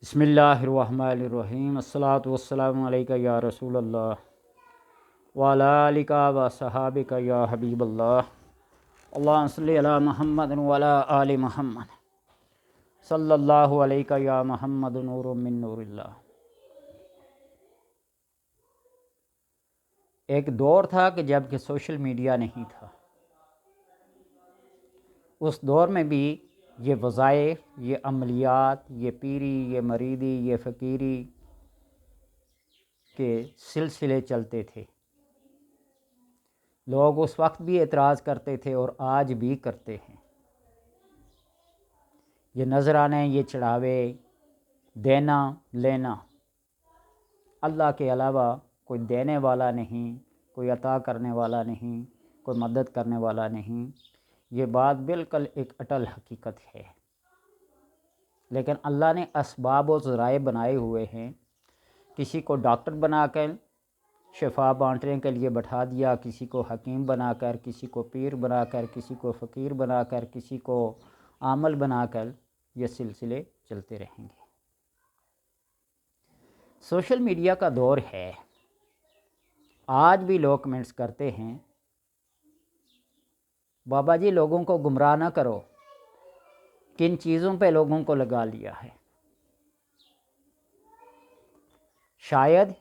بسم اللہ الرحمن الرحیم الصلاۃ والسلام علیکہ یا رسول اللہ وعلی آلک و صحابک یا حبیب اللہ اللہم صلی علی محمد وعلی آل محمد صلی اللہ علیکہ یا محمد نور من نور اللہ۔ ایک دور تھا کہ جب کہ سوشل میڈیا نہیں تھا۔ اس دور میں بھی یہ وظائف، یہ عملیات، یہ پیری، یہ مریدی، یہ فقیری کے سلسلے چلتے تھے۔ لوگ اس وقت بھی اعتراض کرتے تھے اور آج بھی کرتے ہیں۔ یہ نذرانے، یہ چڑھاوے، دینا لینا، اللہ کے علاوہ کوئی دینے والا نہیں، کوئی عطا کرنے والا نہیں، کوئی مدد کرنے والا نہیں۔ یہ بات بالکل ایک اٹل حقیقت ہے، لیکن اللہ نے اسباب و ذرائع بنائے ہوئے ہیں۔ کسی کو ڈاکٹر بنا کر شفا بانٹنے کے لیے بٹھا دیا، کسی کو حکیم بنا کر، کسی کو پیر بنا کر، کسی کو فقیر بنا کر، کسی کو عامل بنا کر، یہ سلسلے چلتے رہیں گے۔ سوشل میڈیا کا دور ہے۔ آج بھی لوگ کمنٹس کرتے ہیں، بابا جی لوگوں کو گمراہ نہ کرو، کن چیزوں پہ لوگوں کو لگا لیا ہے۔ شاید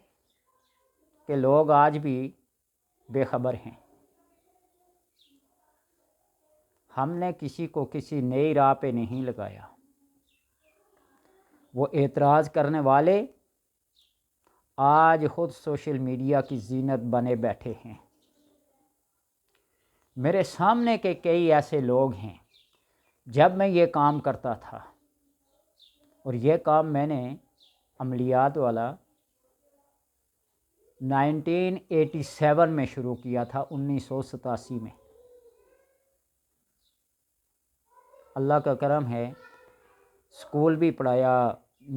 کہ لوگ آج بھی بے خبر ہیں۔ ہم نے کسی کو کسی نئی راہ پہ نہیں لگایا۔ وہ اعتراض کرنے والے آج خود سوشل میڈیا کی زینت بنے بیٹھے ہیں۔ میرے سامنے کے کئی ایسے لوگ ہیں، جب میں یہ کام کرتا تھا، اور یہ کام میں نے عملیات والا 1987 میں شروع کیا تھا، 1987 میں۔ اللہ کا کرم ہے، اسکول بھی پڑھایا،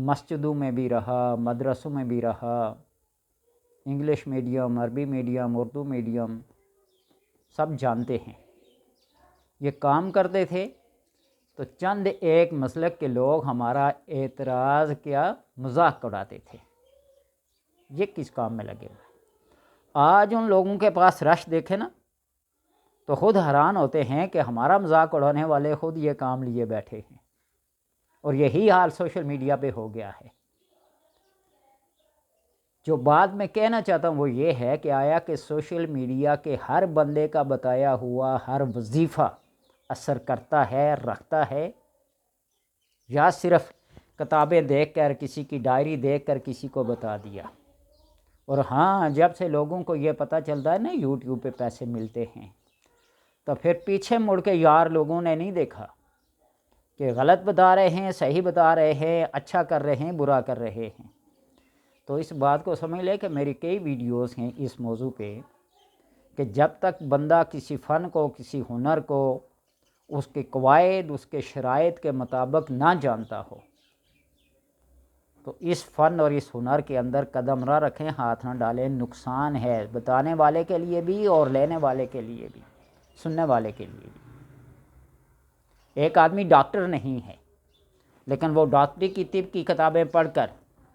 مسجدوں میں بھی رہا، مدرسوں میں بھی رہا، انگلش میڈیم، عربی میڈیم، اردو میڈیم، سب جانتے ہیں۔ یہ کام کرتے تھے تو چند ایک مسلک کے لوگ ہمارا اعتراض کیا مذاق اڑاتے تھے، یہ کس کام میں لگے ہوئے۔ آج ان لوگوں کے پاس رش دیکھے نا تو خود حیران ہوتے ہیں کہ ہمارا مذاق اڑانے والے خود یہ کام لیے بیٹھے ہیں، اور یہی حال سوشل میڈیا پہ ہو گیا ہے۔ جو بات میں کہنا چاہتا ہوں وہ یہ ہے کہ آیا کہ سوشل میڈیا کے ہر بندے کا بتایا ہوا ہر وظیفہ اثر کرتا ہے، رکھتا ہے، یا صرف کتابیں دیکھ کر، کسی کی ڈائری دیکھ کر کسی کو بتا دیا۔ اور ہاں، جب سے لوگوں کو یہ پتہ چلتا ہے نا یوٹیوب پہ پیسے ملتے ہیں، تو پھر پیچھے مڑ کے یار لوگوں نے نہیں دیکھا کہ غلط بتا رہے ہیں، صحیح بتا رہے ہیں، اچھا کر رہے ہیں، برا کر رہے ہیں۔ تو اس بات کو سمجھ لے کہ میری کئی ویڈیوز ہیں اس موضوع پہ کہ جب تک بندہ کسی فن کو، کسی ہنر کو، اس کے قواعد، اس کے شرائط کے مطابق نہ جانتا ہو، تو اس فن اور اس ہنر کے اندر قدم نہ رکھیں، ہاتھ نہ ڈالیں۔ نقصان ہے بتانے والے کے لیے بھی اور لینے والے کے لیے بھی، سننے والے کے لیے بھی۔ ایک آدمی ڈاکٹر نہیں ہے، لیکن وہ ڈاکٹری کی طب کی کتابیں پڑھ کر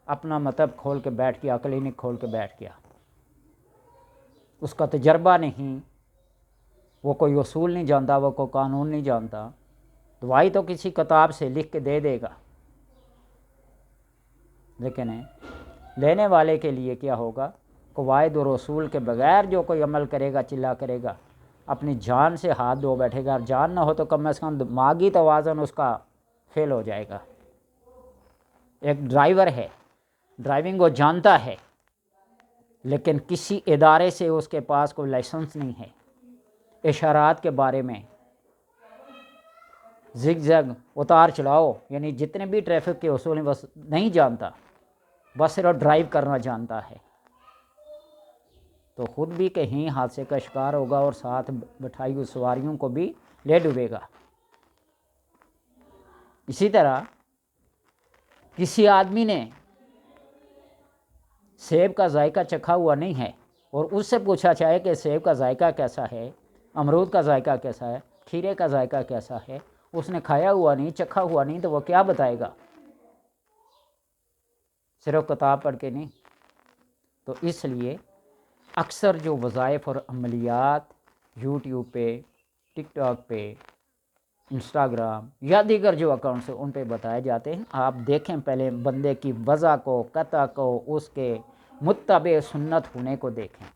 اپنا مطلب کھول کے بیٹھ گیا، کلینک کھول کے بیٹھ گیا۔ اس کا تجربہ نہیں، وہ کوئی اصول نہیں جانتا، وہ کوئی قانون نہیں جانتا، دوائی تو کسی کتاب سے لکھ کے دے دے گا، لیکن لینے والے کے لیے کیا ہوگا؟ قواعد اور اصول کے بغیر جو کوئی عمل کرے گا، چلا کرے گا، اپنی جان سے ہاتھ دھو بیٹھے گا۔ جان نہ ہو تو کم از کم دماغی توازن اس کا فیل ہو جائے گا۔ ایک ڈرائیور ہے، ڈرائیونگ وہ جانتا ہے، لیکن کسی ادارے سے اس کے پاس کوئی لائسنس نہیں ہے، اشارات کے بارے میں، زگ زگ، اتار چڑھاؤ، یعنی جتنے بھی ٹریفک کے اصول ہیں وہ نہیں جانتا، بس صرف ڈرائیو کرنا جانتا ہے، تو خود بھی کہیں حادثے کا شکار ہوگا اور ساتھ بٹھائی ہوئی سواریوں کو بھی لے ڈوبے گا۔ اسی طرح کسی آدمی نے سیب کا ذائقہ چکھا ہوا نہیں ہے اور اس سے پوچھا جائے کہ سیب کا ذائقہ کیسا ہے، امرود کا ذائقہ کیسا ہے، کھیرے کا ذائقہ کیسا ہے، اس نے کھایا ہوا نہیں، چکھا ہوا نہیں، تو وہ کیا بتائے گا؟ صرف کتاب پڑھ کے نہیں۔ تو اس لیے اکثر جو وظائف اور عملیات یوٹیوب پہ، ٹک ٹاک پہ، انسٹاگرام یا دیگر جو اکاؤنٹس ہیں ان پہ بتائے جاتے ہیں، آپ دیکھیں پہلے بندے کی وضع کو، قطع کو، اس کے متبع سنت ہونے کو دیکھیں۔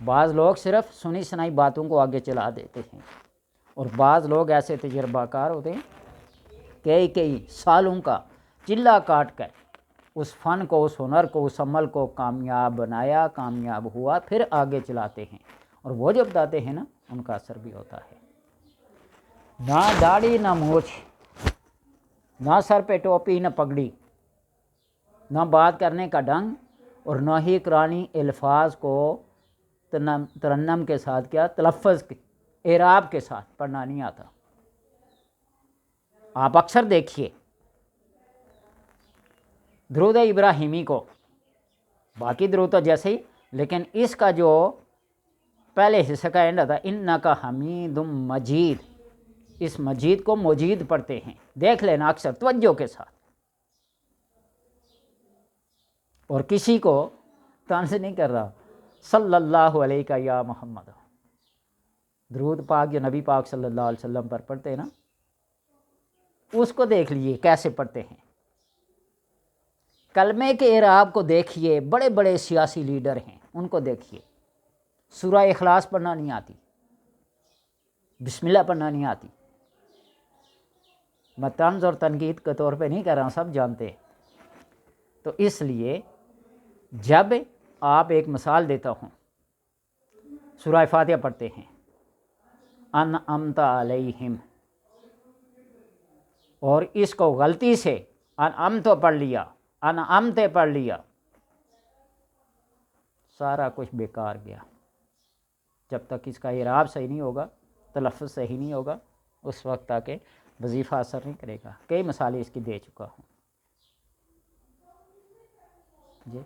بعض لوگ صرف سنی سنائی باتوں کو آگے چلا دیتے ہیں، اور بعض لوگ ایسے تجربہ کار ہوتے ہیں کئی سالوں کا چلہ کاٹ کر اس فن کو، اس ہنر کو، اس عمل کو کامیاب بنایا، کامیاب ہوا، پھر آگے چلاتے ہیں، اور وہ جو بتاتے ہیں نا ان کا اثر بھی ہوتا ہے۔ نہ داڑھی نہ مونچھ، نہ سر پہ ٹوپی نہ پگڑی، نہ بات کرنے کا ڈھنگ، اور نہ ہی قرآنی الفاظ کو ترنم کے ساتھ کیا تلفظ کے اعراب کے ساتھ پڑھنا نہیں آتا۔ آپ اکثر دیکھیے درود ابراہیمی کو، باقی درود تو جیسے ہی، لیکن اس کا جو پہلے حصہ کا اینڈ آتا انکا حمید مجید، اس مجید کو مجید پڑھتے ہیں، دیکھ لینا اکثر توجہ کے ساتھ، اور کسی کو طنز نہیں کر رہا، صلی اللہ علیہ یا محمد، درود پاک جو نبی پاک صلی اللہ علیہ وسلم پر پڑھتے ہیں نا، اس کو دیکھ لیجیے کیسے پڑھتے ہیں۔ کلمے کے اعراب کو دیکھیے، بڑے بڑے سیاسی لیڈر ہیں ان کو دیکھیے، سورہ اخلاص پڑھنا نہیں آتی، بسم اللہ پڑھنا نہیں آتی۔ میں طنز اور تنقید کے طور پہ نہیں کہہ رہا ہوں، سب جانتے ہیں۔ تو اس لیے جب آپ ایک مثال دیتا ہوں، سورہ فاتحہ پڑھتے ہیں، انعمت علیہم، اور اس کو غلطی سے انعمت پڑھ لیا، انعمت پڑھ لیا، سارا کچھ بیکار گیا۔ جب تک اس کا اعراب صحیح نہیں ہوگا، تلفظ صحیح نہیں ہوگا، اس وقت تک وظیفہ اثر نہیں کرے گا۔ کئی مثالیں اس کی دے چکا ہوں جی۔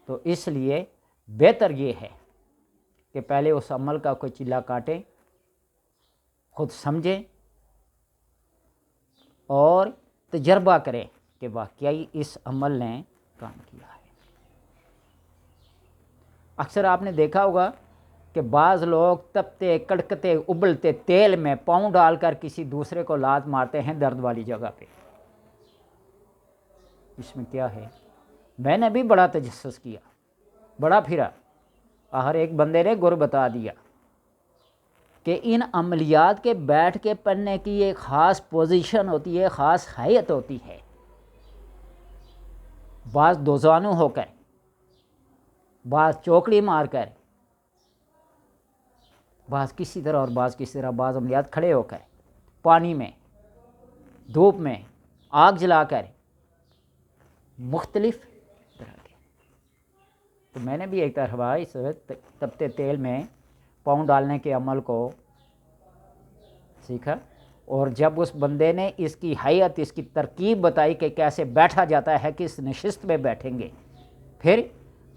تو اس لیے بہتر یہ ہے کہ پہلے اس عمل کا کوئی چلہ کاٹیں، خود سمجھیں اور تجربہ کریں کہ واقعی اس عمل نے کام کیا ہے۔ اکثر آپ نے دیکھا ہوگا کہ بعض لوگ تپتے کڑکتے ابلتے تیل میں پاؤں ڈال کر کسی دوسرے کو لات مارتے ہیں درد والی جگہ پہ۔ اس میں کیا ہے؟ میں نے بھی بڑا تجسس کیا، بڑا پھرا، ہر ایک بندے نے گر بتا دیا کہ ان عملیات کے بیٹھ کے پڑھنے کی ایک خاص پوزیشن ہوتی ہے، خاص حیت ہوتی ہے۔ بعض دوزانو ہو کر، بعض چوکڑی مار کر، بعض کسی طرح اور بعض کسی طرح، بعض عملیات کھڑے ہو کر، پانی میں، دھوپ میں، آگ جلا کر، مختلف طرح کے۔ تو میں نے بھی ایک طرح اس تپتے تیل میں پاؤں ڈالنے کے عمل کو سیکھا، اور جب اس بندے نے اس کی حیت، اس کی ترکیب بتائی کہ کیسے بیٹھا جاتا ہے، کس نشست میں بیٹھیں گے، پھر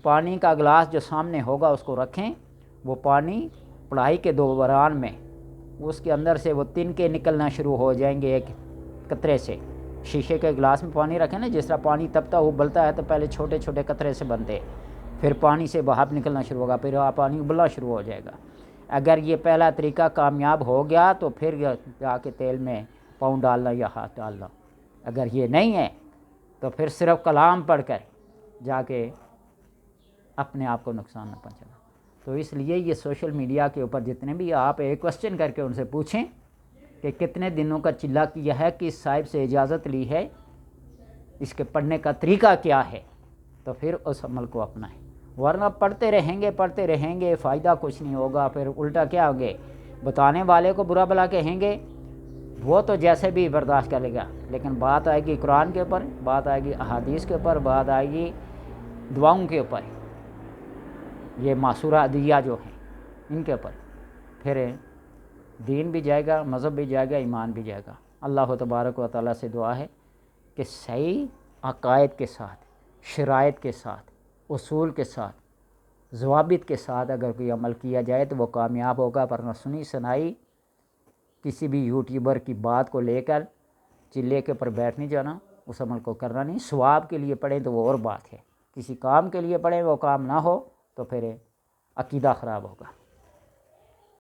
پانی کا گلاس جو سامنے ہوگا اس کو رکھیں، وہ پانی پڑھائی کے دوران میں اس کے اندر سے وہ تنکے نکلنا شروع ہو جائیں گے ایک قطرے سے۔ شیشے کے گلاس میں پانی رکھیں نا، جس طرح پانی تپتا ابلتا ہے تو پہلے چھوٹے چھوٹے قطرے سے بنتے، پھر پانی سے باہر نکلنا شروع ہوگا، پھر پانی ابلنا شروع ہو جائے گا۔ اگر یہ پہلا طریقہ کامیاب ہو گیا تو پھر جا کے تیل میں پاؤں ڈالنا یا ہاتھ ڈالنا، اگر یہ نہیں ہے تو پھر صرف کلام پڑھ کر جا کے اپنے آپ کو نقصان نہ پہنچانا۔ تو اس لیے یہ سوشل میڈیا کے اوپر جتنے بھی آپ ایک کوسچن کر کے ان سے پوچھیں کہ کتنے دنوں کا چلہ کیا ہے، کس صاحب سے اجازت لی ہے، اس کے پڑھنے کا طریقہ کیا ہے، تو پھر اس عمل کو اپنائیں۔ ورنہ پڑھتے رہیں گے، فائدہ کچھ نہیں ہوگا، پھر الٹا کیا ہوگے، بتانے والے کو برا بھلا کہیں گے، وہ تو جیسے بھی برداشت کرے گا، لیکن بات آئے گی قرآن کے اوپر، بات آئے گی احادیث کے اوپر، بات آئے گی دعاؤں کے اوپر، یہ معصورہ ادعیہ جو ہیں ان کے اوپر، پھر دین بھی جائے گا، مذہب بھی جائے گا، ایمان بھی جائے گا۔ اللہ تبارک و تعالیٰ سے دعا ہے کہ صحیح عقائد کے ساتھ، شرائط کے ساتھ، اصول کے ساتھ، ضوابط کے ساتھ اگر کوئی عمل کیا جائے تو وہ کامیاب ہوگا، ورنہ سنی سنائی کسی بھی یوٹیوبر کی بات کو لے کر چلے کے اوپر بیٹھ نہیں جانا، اس عمل کو کرنا نہیں. ثواب کے لیے پڑھیں تو وہ اور بات ہے, کسی کام کے لیے پڑھیں وہ کام نہ ہو تو پھر عقیدہ خراب ہوگا.